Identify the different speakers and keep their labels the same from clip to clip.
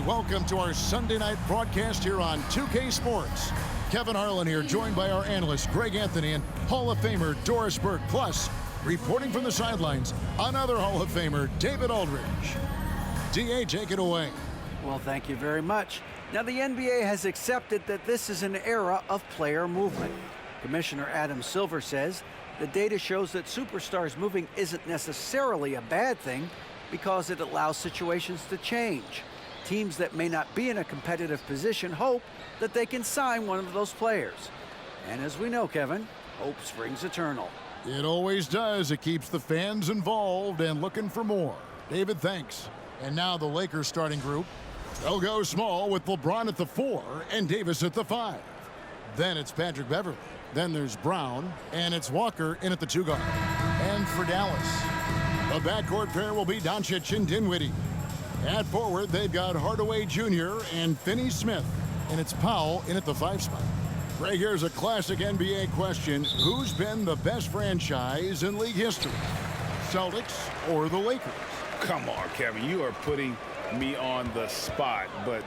Speaker 1: welcome to our Sunday night broadcast here on 2K Sports. Kevin Harlan here, joined by our analyst Greg Anthony and Hall of Famer Doris Burke. Plus, reporting from the sidelines, another Hall of Famer, David Aldridge. DA, take it away.
Speaker 2: Well, thank you very much. Now, the NBA has accepted that this is an era of player movement. Commissioner Adam Silver says the data shows that superstars moving isn't necessarily a bad thing because it allows situations to change. Teams that may not be in a competitive position hope that they can sign one of those players. And as we know, Kevin, hope springs eternal.
Speaker 1: It always does. It keeps the fans involved and looking for more. David, thanks. And now the Lakers starting group. They'll go small with LeBron at the 4 and Davis at the 5. Then it's Patrick Beverley. Then there's Brown, and it's Walker in at the 2 guard. And for Dallas, the backcourt pair will be Doncic and Dinwiddie. At forward, they've got Hardaway Jr. and Finney-Smith, and it's Powell in at the 5 spot. Right here's a classic NBA question. Who's been the best franchise in league history? Celtics or the Lakers?
Speaker 3: Come on, Kevin. You are putting me on the spot, but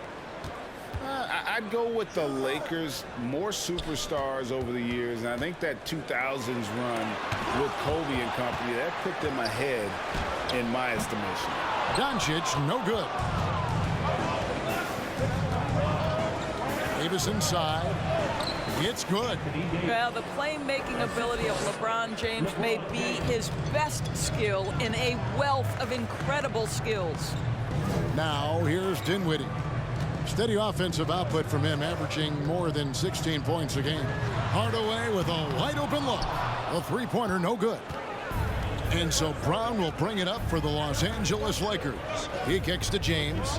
Speaker 3: I'd go with the Lakers. More superstars over the years, and I think that 2000s run with Kobe and company, that put them ahead in my estimation.
Speaker 1: Doncic, no good. Davis inside. It's good.
Speaker 4: Well, the playmaking ability of LeBron James may be his best skill in a wealth of incredible skills.
Speaker 1: Now, here's Dinwiddie. Steady offensive output from him, averaging more than 16 points a game. Hardaway with a wide-open look. A three-pointer, no good. And so Brown will bring it up for the Los Angeles Lakers. He kicks to James.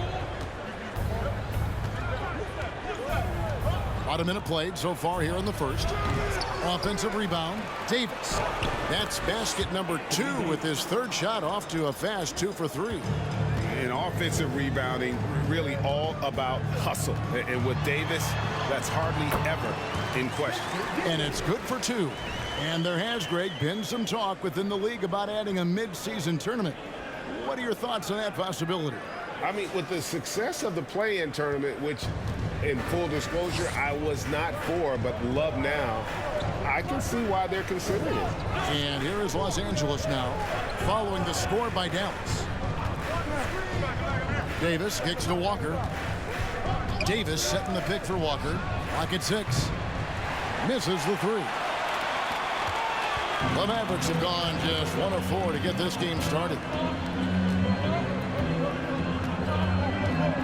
Speaker 1: About a minute played so far here in the first. Offensive rebound, Davis. That's basket number 2 with his third shot off to a fast 2 for 3.
Speaker 3: In offensive rebounding, really all about hustle. And with Davis, that's hardly ever in question.
Speaker 1: And it's good for 2. And there has, Greg, been some talk within the league about adding a mid-season tournament. What are your thoughts on that possibility?
Speaker 3: I mean, with the success of the play-in tournament, which, in full disclosure, I was not for, but love now, I can see why they're considering it.
Speaker 1: And here is Los Angeles now, following the score by Dallas. Davis kicks to Walker. Davis setting the pick for Walker. Clock at 6. Misses the 3. The Mavericks have gone just 1 of 4 to get this game started.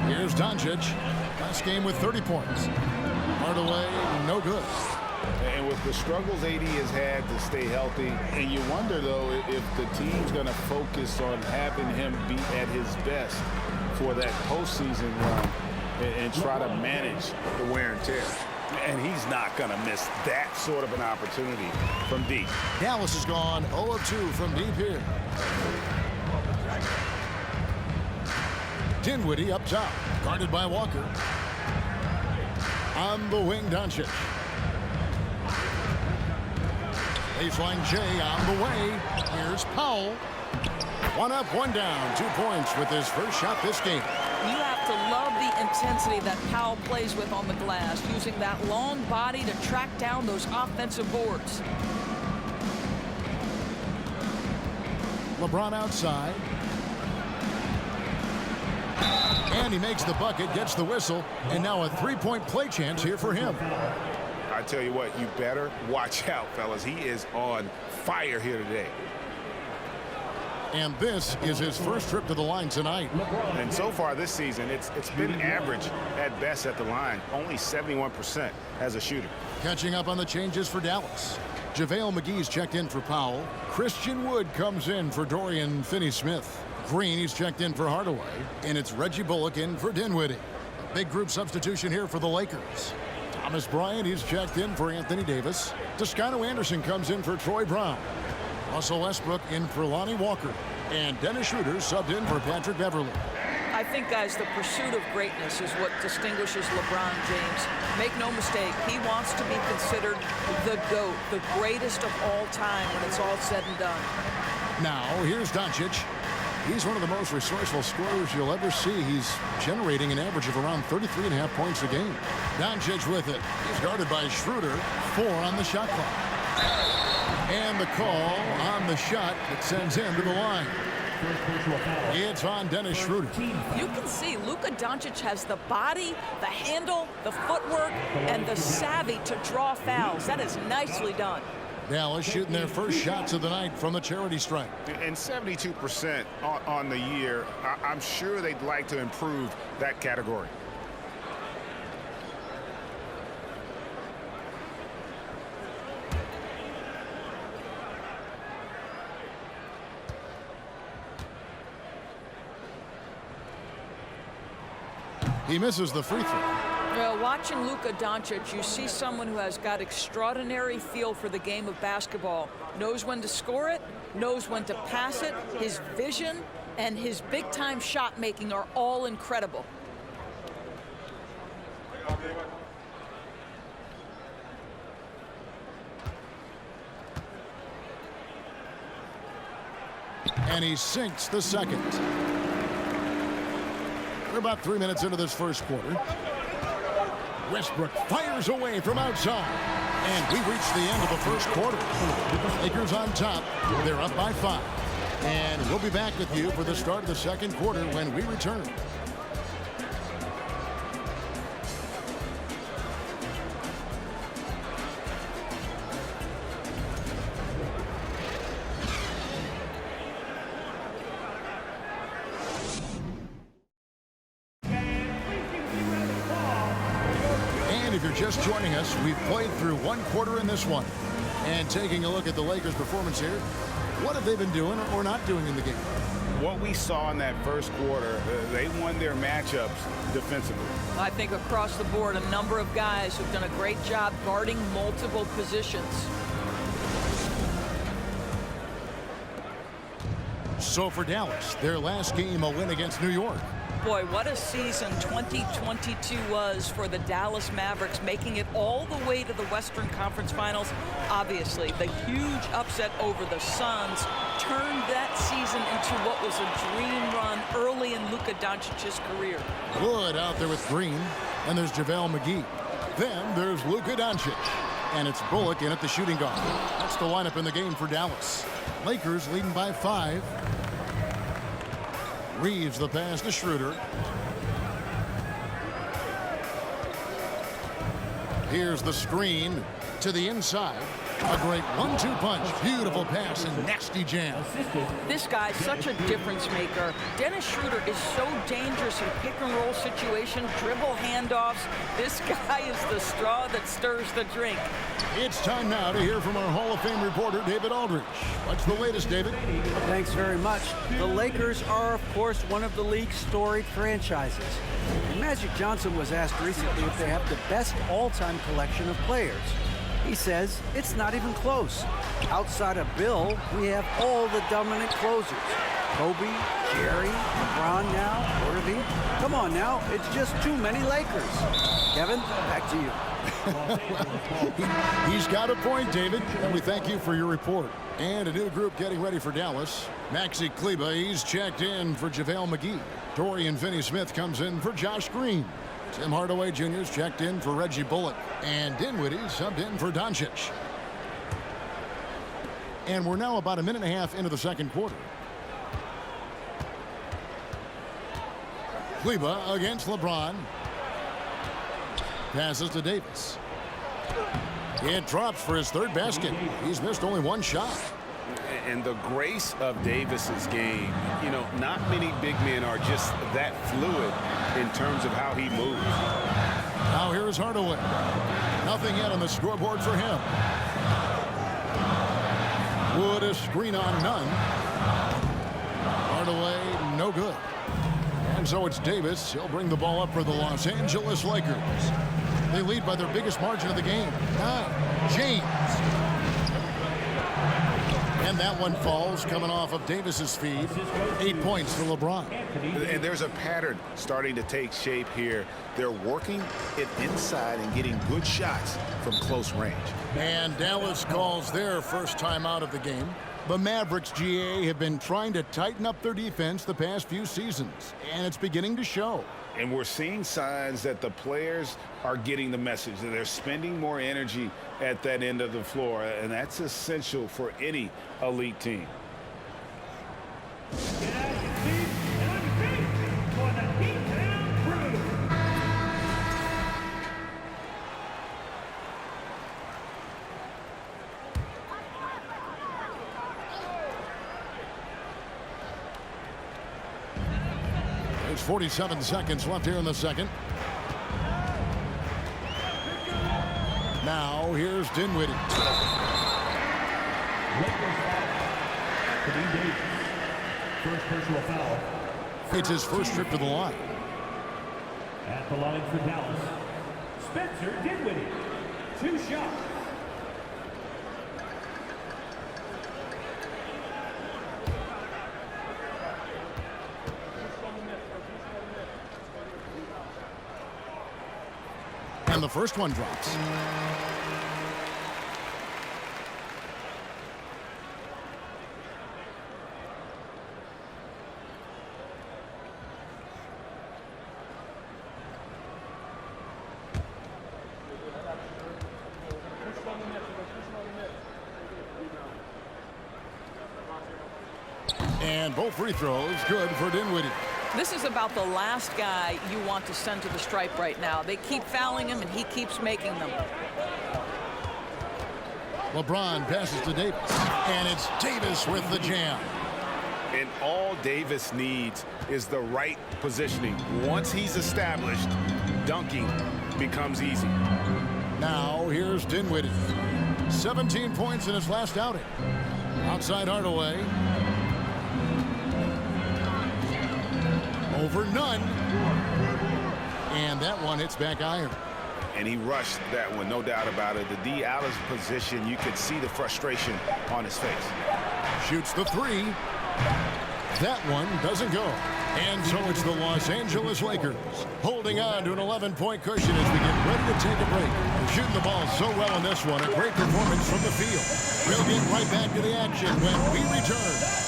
Speaker 1: Here's Doncic. Last game with 30 points. Hardaway, no good.
Speaker 3: And with the struggles AD has had to stay healthy, and you wonder, though, if the team's going to focus on having him be at his best for that postseason run and try to manage the wear and tear. And he's not going to miss that sort of an opportunity from deep.
Speaker 1: Dallas has gone 0 of 2 from deep here. Dinwiddie up top, guarded by Walker. On the wing, Doncic. Baseline J on the way. Here's Powell. 1 up, 1 down. 2 points with his first shot this game.
Speaker 4: You have to love the intensity that Powell plays with on the glass, using that long body to track down those offensive boards.
Speaker 1: LeBron outside. And he makes the bucket, gets the whistle, and now a 3-point play chance here for him.
Speaker 3: I tell you what, you better watch out, fellas. He is on fire here today.
Speaker 1: And this is his first trip to the line tonight.
Speaker 3: And so far this season, it's been average at best at the line. Only 71% as a shooter.
Speaker 1: Catching up on the changes for Dallas. JaVale McGee's checked in for Powell. Christian Wood comes in for Dorian Finney-Smith. Green, he's checked in for Hardaway. And it's Reggie Bullock in for Dinwiddie. A big group substitution here for the Lakers. Thomas Bryant, he's checked in for Anthony Davis. Toscano Anderson comes in for Troy Brown. Russell Westbrook in for Lonnie Walker. And Dennis Schroeder subbed in for Patrick Beverley.
Speaker 4: I think, guys, the pursuit of greatness is what distinguishes LeBron James. Make no mistake, he wants to be considered the GOAT, the greatest of all time when it's all said and done.
Speaker 1: Now, here's Doncic. He's one of the most resourceful scorers you'll ever see. He's generating an average of around 33.5 points a game. Doncic with it. He's guarded by Schroeder. 4 on the shot clock. And the call on the shot that sends him to the line. It's on Dennis Schroeder.
Speaker 4: You can see Luka Doncic has the body, the handle, the footwork, and the savvy to draw fouls. That is nicely done.
Speaker 1: Dallas shooting their first shots of the night from the charity stripe.
Speaker 3: And 72% on the year. I'm sure they'd like to improve that category.
Speaker 1: He misses the free throw.
Speaker 4: Well, watching Luka Doncic, you see someone who has got extraordinary feel for the game of basketball. Knows when to score it, knows when to pass it. His vision and his big-time shot making are all incredible.
Speaker 1: And he sinks the second. We're about 3 minutes into this first quarter. Westbrook fires away from outside. And we reach the end of the first quarter. Lakers on top. They're up by 5. And we'll be back with you for the start of the second quarter when we return. Just joining us, we've played through one quarter in this one. And taking a look at the Lakers' performance here, what have they been doing or not doing in the game?
Speaker 3: What we saw in that first quarter, they won their matchups defensively.
Speaker 4: I think across the board, a number of guys who've done a great job guarding multiple positions.
Speaker 1: So for Dallas, their last game, a win against New York.
Speaker 4: Boy, what a season 2022 was for the Dallas Mavericks, making it all the way to the Western Conference Finals. Obviously, the huge upset over the Suns turned that season into what was a dream run early in Luka Doncic's career.
Speaker 1: Wood out there with Green, and there's JaVale McGee. Then there's Luka Doncic, and it's Bullock in at the shooting guard. That's the lineup in the game for Dallas. Lakers leading by 5. Reeves the pass to Schroeder. Here's the screen to the inside. A great 1-2 punch. Beautiful pass and nasty jam.
Speaker 4: This guy's such a difference maker. Dennis Schroeder is so dangerous in pick and roll situations, dribble handoffs. This guy is the straw that stirs the drink.
Speaker 1: It's time now to hear from our Hall of Fame reporter, David Aldridge. What's the latest, David?
Speaker 2: Thanks very much. The Lakers are, of course, one of the league's storied franchises. And Magic Johnson was asked recently if they have the best all-time collection of players. He says it's not even close. Outside of Bill, we have all the dominant closers. Kobe, Jerry, LeBron now, Worthy. Come on now, it's just too many Lakers. Kevin, back to you.
Speaker 1: He's got a point, David, and we thank you for your report. And a new group getting ready for Dallas. Maxi Kleber, he's checked in for JaVale McGee. Dorian Finney-Smith comes in for Josh Green. Tim Hardaway Jr.'s checked in for Reggie Bullock. And Dinwiddie subbed in for Doncic. And we're now about a minute and a half into the second quarter. Kleber against LeBron. Passes to Davis. It drops for his third basket. He's missed only one shot.
Speaker 3: And the grace of Davis's game, you know, not many big men are just that fluid in terms of how he moves.
Speaker 1: Now here's Hardaway. Nothing yet on the scoreboard for him. Wood a screen on none. Hardaway no good. And so it's Davis. He'll bring the ball up for the Los Angeles Lakers. They lead by their biggest margin of the game. 9. James. And that one falls coming off of Davis's feed. 8 points to LeBron.
Speaker 3: And there's a pattern starting to take shape here. They're working it inside and getting good shots from close range.
Speaker 1: And Dallas calls their first time out of the game. The Mavericks, GA, have been trying to tighten up their defense the past few seasons, and it's beginning to show.
Speaker 3: And we're seeing signs that the players are getting the message, that they're spending more energy at that end of the floor, and that's essential for any elite team.
Speaker 1: There's 47 seconds left here in the second. Now here's Dinwiddie.
Speaker 5: First personal foul.
Speaker 1: It's his first trip to the line.
Speaker 5: At the line for Dallas, Spencer Dinwiddie. 2 shots.
Speaker 1: And the first one drops. And both free throws good for Dinwiddie.
Speaker 4: This is about the last guy you want to send to the stripe right now. They keep fouling him, and he keeps making them.
Speaker 1: LeBron passes to Davis, and it's Davis with the jam.
Speaker 3: And all Davis needs is the right positioning. Once he's established, dunking becomes easy.
Speaker 1: Now here's Dinwiddie. 17 points in his last outing. Outside Hardaway. Over none. And that one hits back iron.
Speaker 3: And he rushed that one, no doubt about it. The D. Allen's position, you could see the frustration on his face.
Speaker 1: Shoots the three. That one doesn't go. And so it's the Los Angeles Lakers holding on to an 11-point cushion as we get ready to take a break. They're shooting the ball so well in this one. A great performance from the field. We'll get right back to the action when we return.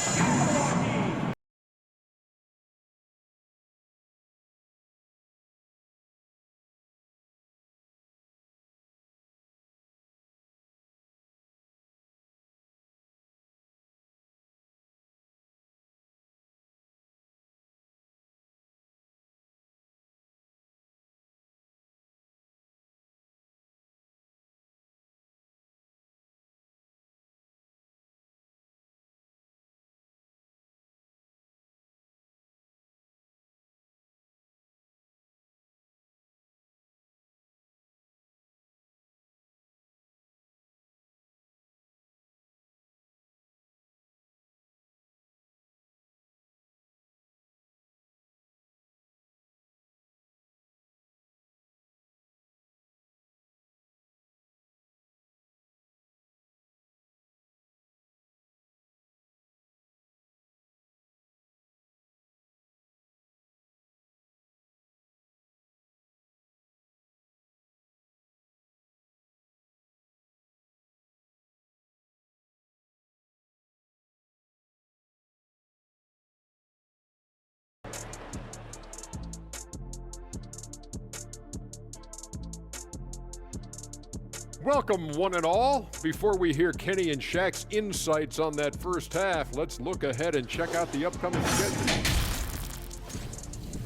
Speaker 6: Welcome, one and all. Before we hear Kenny and Shaq's insights on that first half, let's look ahead and check out the upcoming schedule.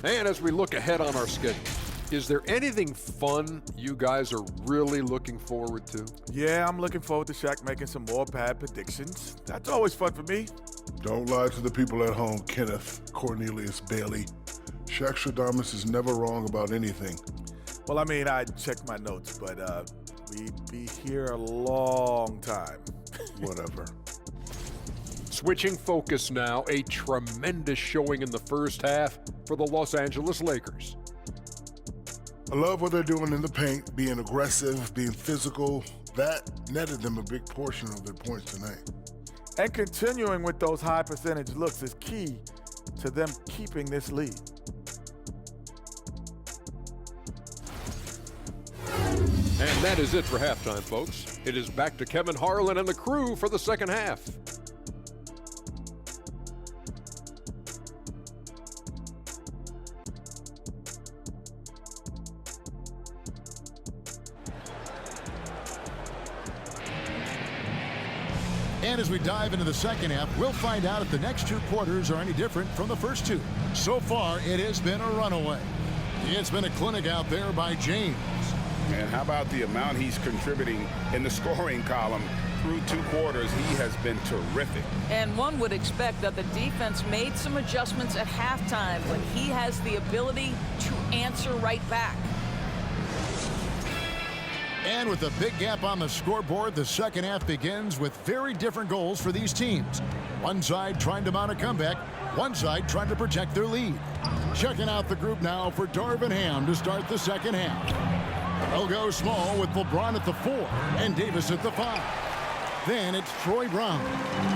Speaker 6: And as we look ahead on our schedule, is there anything fun you guys are really looking forward to?
Speaker 7: Yeah, I'm looking forward to Shaq making some more bad predictions. That's always fun for me.
Speaker 8: Don't lie to the people at home, Kenneth Cornelius Bailey. Shaq Stradamus is never wrong about anything.
Speaker 7: Well, I mean, I checked my notes, but we'd be here a long time.
Speaker 8: Whatever.
Speaker 6: Switching focus now, a tremendous showing in the first half for the Los Angeles Lakers.
Speaker 8: I love what they're doing in the paint, being aggressive, being physical. That netted them a big portion of their points tonight.
Speaker 7: And continuing with those high percentage looks is key to them keeping this lead.
Speaker 6: And that is it for halftime, folks. It is back to Kevin Harlan and the crew for the second half.
Speaker 1: And as we dive into the second half, we'll find out if the next two quarters are any different from the first two. So far, it has been a runaway. It's been a clinic out there by James.
Speaker 3: And how about the amount he's contributing in the scoring column? Through two quarters, he has been terrific.
Speaker 4: And one would expect that the defense made some adjustments at halftime, but he has the ability to answer right back.
Speaker 1: And with a big gap on the scoreboard, the second half begins with very different goals for these teams. One side trying to mount a comeback, one side trying to protect their lead. Checking out the group now for Darvin Ham to start the second half. They'll go small with LeBron at the 4 and Davis at the 5. Then it's Troy Brown.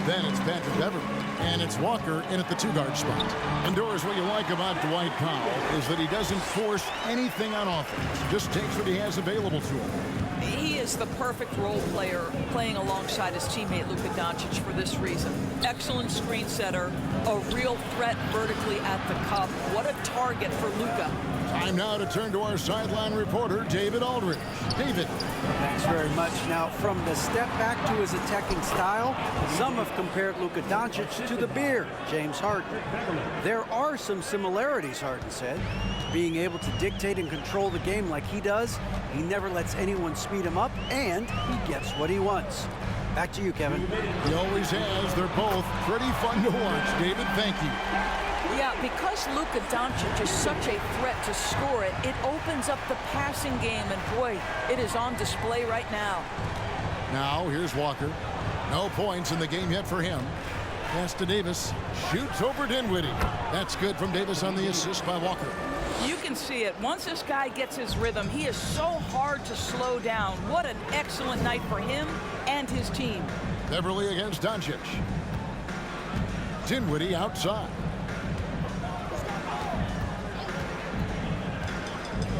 Speaker 1: Then it's Patrick Beverly. And it's Walker in at the 2-guard spot. And Doris, what you like about Dwight Powell is that he doesn't force anything on offense. Just takes what he has available to him.
Speaker 4: He is the perfect role player playing alongside his teammate Luka Doncic for this reason. Excellent screen setter, a real threat vertically at the cup. What a target for Luka.
Speaker 1: Time now to turn to our sideline reporter, David Aldridge. David.
Speaker 2: Thanks very much. Now, from the step back to his attacking style, some have compared Luka Doncic to the beard, James Harden. There are some similarities, Harden said. Being able to dictate and control the game like he does, he never lets anyone speed him up, and he gets what he wants. Back to you, Kevin.
Speaker 1: He always has. They're both pretty fun to watch. David, thank you.
Speaker 4: Yeah, because Luka Doncic is such a threat to score it, it opens up the passing game, and boy, it is on display right now.
Speaker 1: Now, here's Walker. No points in the game yet for him. Pass to Davis. Shoots over Dinwiddie. That's good from Davis on the assist by Walker.
Speaker 4: You can see it. Once this guy gets his rhythm, he is so hard to slow down. What an excellent night for him and his team.
Speaker 1: Beverly against Doncic. Dinwiddie outside.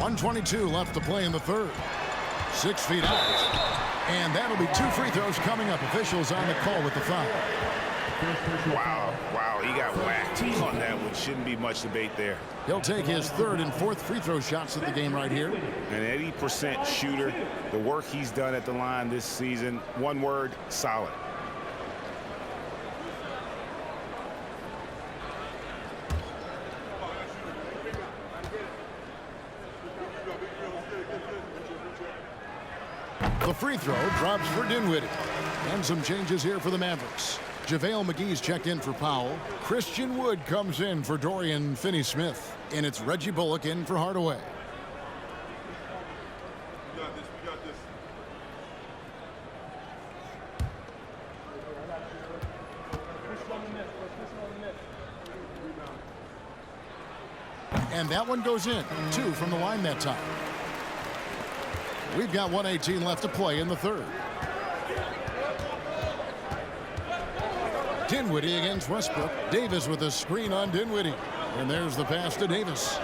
Speaker 1: 1:22 left to play in the third. 6 feet out. And that'll be 2 free throws coming up. Officials on the call with the foul.
Speaker 3: Wow, he got whacked on that one. Shouldn't be much debate there.
Speaker 1: He'll take his 3rd and 4th free throw shots of the game right here.
Speaker 3: An 80% shooter. The work he's done at the line this season, one word, solid.
Speaker 1: The free throw drops for Dinwiddie. And some changes here for the Mavericks. JaVale McGee's checked in for Powell. Christian Wood comes in for Dorian Finney-Smith. And it's Reggie Bullock in for Hardaway. And that one goes in. 2 from the line that time. We've got 1:18 left to play in the third. Dinwiddie against Westbrook. Davis with a screen on Dinwiddie. And there's the pass to Davis.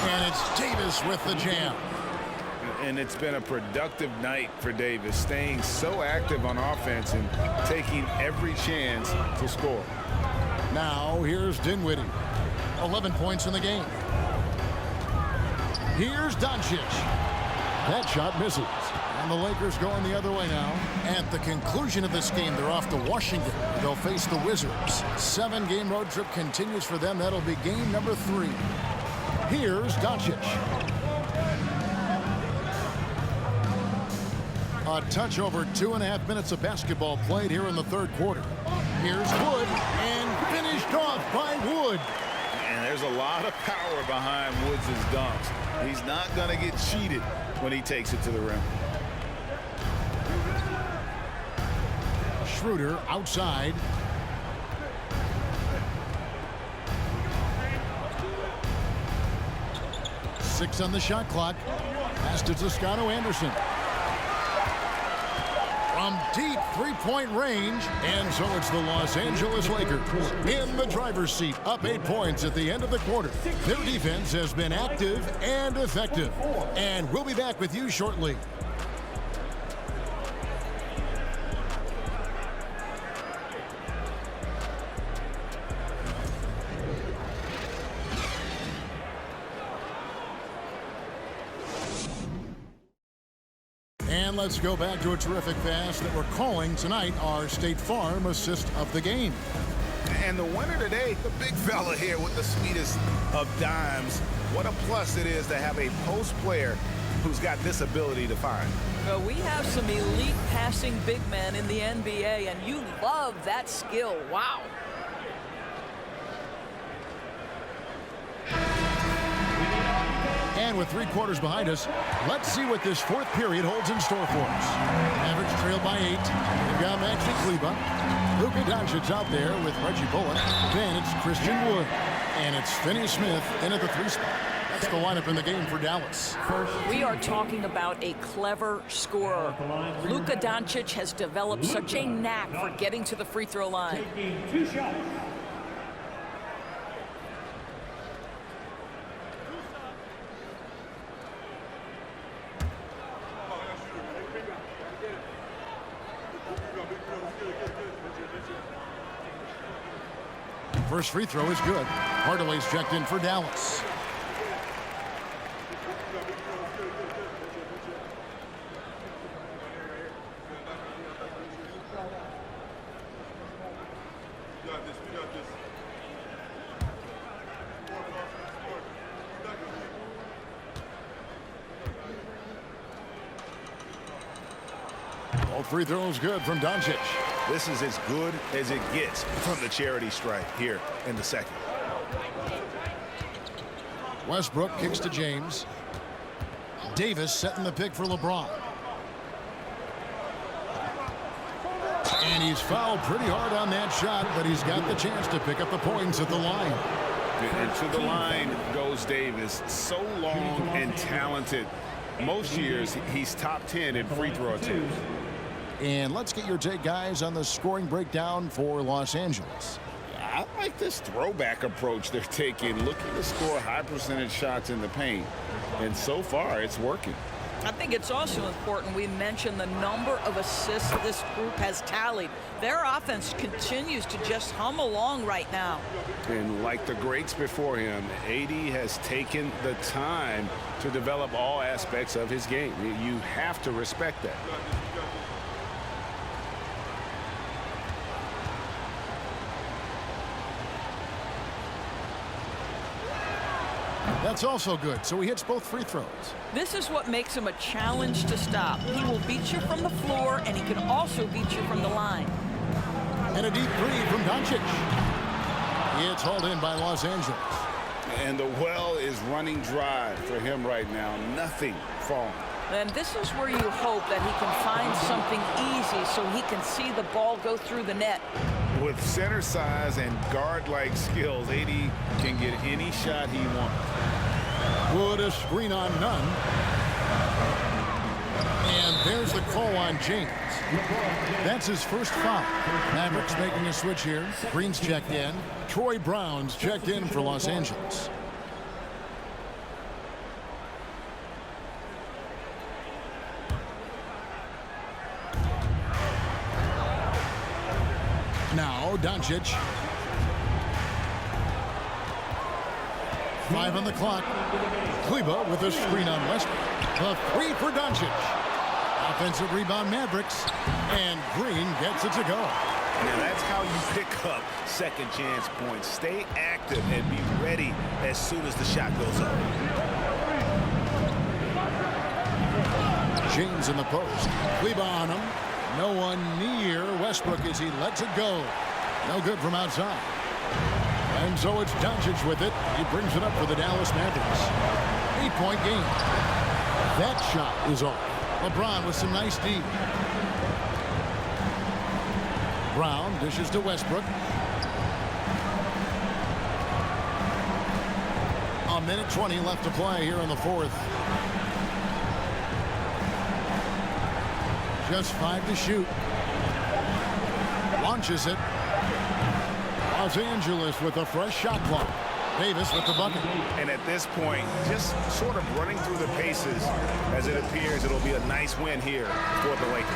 Speaker 1: And it's Davis with the jam.
Speaker 3: And it's been a productive night for Davis, staying so active on offense and taking every chance to score.
Speaker 1: Now here's Dinwiddie. 11 points in the game. Here's Doncic. That shot misses. And the Lakers going the other way now. At the conclusion of this game, they're off to Washington. They'll face the Wizards. 7-game road trip continues for them. That'll be game number 3. Here's Doncic. A touch over 2.5 minutes of basketball played here in the third quarter. Here's Wood, and finished off by Wood.
Speaker 3: And there's a lot of power behind Woods' dunks. He's not going to get cheated when he takes it to the rim.
Speaker 1: Schroeder outside. Six on the shot clock. Pass to Toscano Anderson. From deep three-point range, and so it's the Los Angeles Lakers in the driver's seat, up 8 points at the end of the quarter. Their defense has been active and effective, and we'll be back with you shortly. And And let's go back to a terrific pass that we're calling tonight our State Farm assist of the game.
Speaker 3: And the winner today, the big fella here with the sweetest of dimes. What a plus it is to have a post player who's got this ability to find.
Speaker 4: Well, we have some elite passing big men in the NBA, and you love that skill. Wow.
Speaker 1: And with 3 quarters behind us, let's see what this 4th period holds in store for us. Mavericks trailed by 8. They've got Maxi Kleber. Luka Doncic out there with Reggie Bullock. Then it's Christian Wood. And it's Finney Smith in at the 3 spot. That's the lineup in the game for Dallas.
Speaker 4: We are talking about a clever scorer. Luka Doncic has developed such a knack for getting to the free throw line.
Speaker 5: Taking 2 shots.
Speaker 1: First free throw is good. Hardaway's checked in for Dallas. All free throws good from Doncic.
Speaker 3: This is as good as it gets from the charity stripe here in the second.
Speaker 1: Westbrook kicks to James. Davis setting the pick for LeBron. And he's fouled pretty hard on that shot, but he's got the chance to pick up the points at the line.
Speaker 3: And to the line goes Davis. So long and talented. Most years, he's top 10 in free throw attempts.
Speaker 1: And let's get your take, guys, on the scoring breakdown for Los Angeles.
Speaker 3: I like this throwback approach they're taking, looking to score high percentage shots in the paint. And so far, it's working.
Speaker 4: I think it's also important we mention the number of assists this group has tallied. Their offense continues to just hum along right now.
Speaker 3: And like the greats before him, AD has taken the time to develop all aspects of his game. You have to respect that.
Speaker 1: That's also good, so he hits both free throws.
Speaker 4: This is what makes him a challenge to stop. He will beat you from the floor, and he can also beat you from the line.
Speaker 1: And a deep 3 from Doncic. It's hauled in by Los Angeles.
Speaker 3: And the well is running dry for him right now. Nothing falling.
Speaker 4: And this is where you hope that he can find something easy so he can see the ball go through the net.
Speaker 3: With center size and guard-like skills, AD can get any shot he wants.
Speaker 1: Wood a screen on none. And there's the call on James. That's his first foul. Mavericks making a switch here. Green's checked in. Troy Brown's checked in for Los Angeles. Now Doncic. 5 on the clock. Kleber with a screen on Westbrook. A 3 for Doncic. Offensive rebound Mavericks. And Green gets it to go.
Speaker 3: Now that's how you pick up second chance points. Stay active and be ready as soon as the shot goes up.
Speaker 1: James in the post. Kleber on him. No one near Westbrook as he lets it go. No good from outside. And so it's Doncic with it. He brings it up for the Dallas Mavericks. 8-point game. That shot is off. LeBron with some nice D. Brown dishes to Westbrook. A minute 20 left to play here in the 4th. Just 5 to shoot. Launches it. Los Angeles with a fresh shot clock. Davis with the bucket.
Speaker 3: And at this point, just sort of running through the paces, as it appears it'll be a nice win here for the Lakers.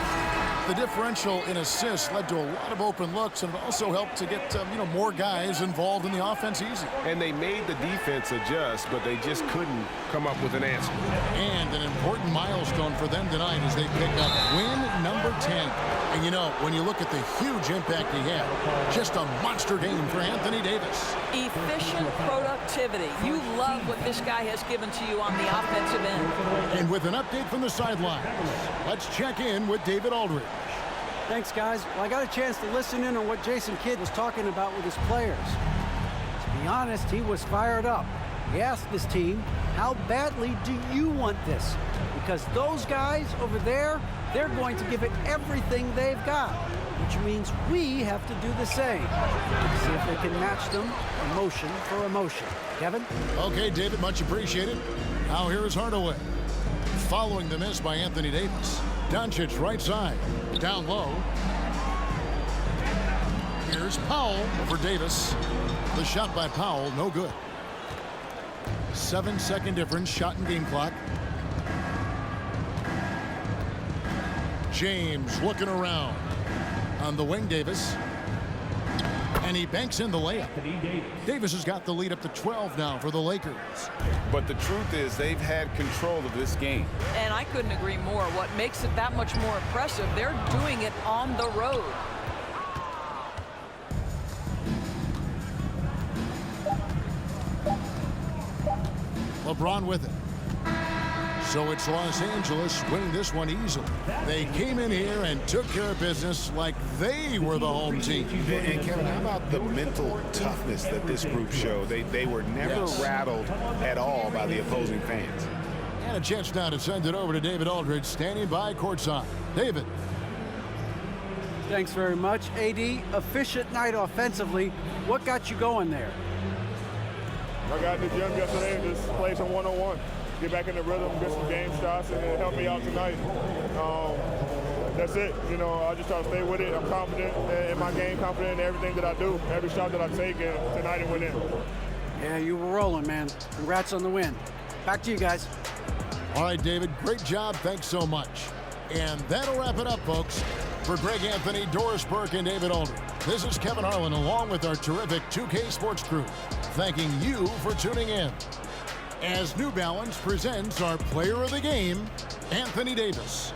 Speaker 1: The differential in assists led to a lot of open looks, and it also helped to get more guys involved in the offense easy.
Speaker 6: And they made the defense adjust, but they just couldn't come up with an answer.
Speaker 1: And an important milestone for them tonight as they pick up win number 10. And when you look at the huge impact he had, just a monster game for Anthony Davis.
Speaker 4: Efficient productivity. You love what this guy has given to you on the offensive end.
Speaker 1: And with an update from the sidelines, let's check in with David Aldridge.
Speaker 2: Thanks, guys. Well, I got a chance to listen in on what Jason Kidd was talking about with his players. To be honest, he was fired up. He asked his team, how badly do you want this? Because those guys over there, they're going to give it everything they've got, which means we have to do the same. See if they can match them emotion for emotion. Kevin?
Speaker 1: Okay, David, much appreciated. Now here is Hardaway. Following the miss by Anthony Davis. Doncic right side. Down low. Here's Powell for Davis. The shot by Powell, no good. 7-second difference, shot and game clock. James looking around. On the wing, Davis. And he banks in the layup. Davis has got the lead up to 12 now for the Lakers.
Speaker 3: But the truth is they've had control of this game.
Speaker 4: And I couldn't agree more. What makes it that much more impressive, they're doing it on the road.
Speaker 1: LeBron with it. So it's Los Angeles winning this one easily. They came in here and took care of business like they were the home team.
Speaker 3: And Kevin, how about the mental toughness that this group showed? They were never rattled at all by the opposing fans.
Speaker 1: And a chance now to send it over to David Aldridge, standing by courtside. David.
Speaker 2: Thanks very much, AD. Efficient night offensively. What got you going there?
Speaker 9: I got in the gym yesterday and just played some one-on-one. Get back in the rhythm, get some game shots, and it helped me out tonight. That's it. I just try to stay with it. I'm confident in my game, confident in everything that I do, every shot that I take, and tonight it went in.
Speaker 2: Yeah, you were rolling, man. Congrats on the win. Back to you guys.
Speaker 1: All right, David, great job. Thanks so much. And that'll wrap it up, folks. For Greg Anthony, Doris Burke, and David Aldridge, this is Kevin Harlan along with our terrific 2K Sports crew, thanking you for tuning in. As New Balance presents our player of the game, Anthony Davis.